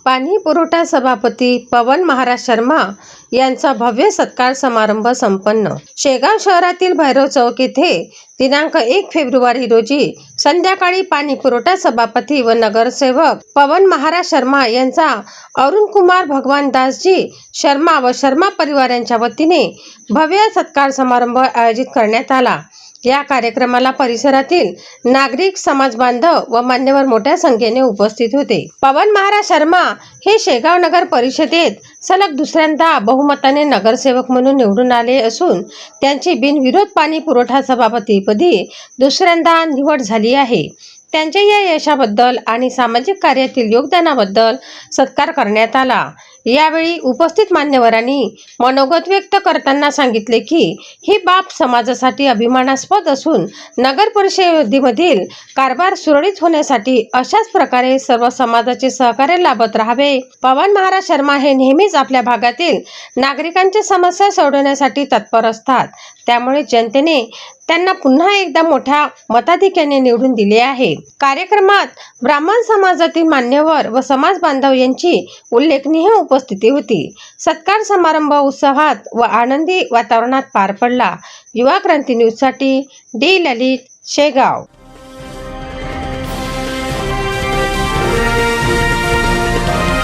पाणी पुरवठा सभापती पवन महाराज शर्मा यांचा भव्य सत्कार समारंभ संपन्न। शेगाव शहरातील भैरव चौक येथे दिनांक 1 फेब्रुवारी रोजी संध्याकाळी पाणी पुरवठा सभापती व नगरसेवक पवन महाराज शर्मा यांचा अरुण कुमार भगवान दासजी शर्मा व शर्मा परिवार यांच्या वतीने भव्य सत्कार समारंभ आयोजित करण्यात आला। या कार्यक्रमाला परिसरातील नागरिक, समाज बांधव व मान्यवर मोठ्या संख्येने उपस्थित होते। पवन महाराज शर्मा हे शेगाव नगर परिषदेत सलग दुसऱ्यांदा बहुमताने नगरसेवक म्हणून निवडून आले असून त्यांची बिनविरोध पाणी पुरवठा सभापतीपदी दुसऱ्यांदा निवड झाली आहे। त्यांच्या या यशाबद्दल आणि सामाजिक कार्यातील योगदानाबद्दल सत्कार करण्यात आला। यावेळी उपस्थित मान्यवरांनी मनोगत व्यक्त करताना सांगितले की ही बाब समाजासाठी अभिमानास्पद असून नगर परिषदेमधील कारभार सुरळीत होण्यासाठी अशाच प्रकारे सर्व समाजाचे सहकार्य लाभत राहावे। पवन महाराज शर्मा हे नेहमीच आपल्या भागातील नागरिकांच्या समस्या सोडवण्यासाठी तत्पर असतात, त्यामुळे जनतेने त्यांना पुन्हा एकदा मोठ्या मताधिक्याने निवडून दिले आहे। कार्यक्रमात ब्राह्मण समाजातील मान्यवर व समाज बांधव यांची उल्लेखनीय उपस्थिती होती। सत्कार समारंभ उत्साहात व आनंदी वातावरणात पार पडला। युवा क्रांती न्यूज साठी डी ललित, शेगाव।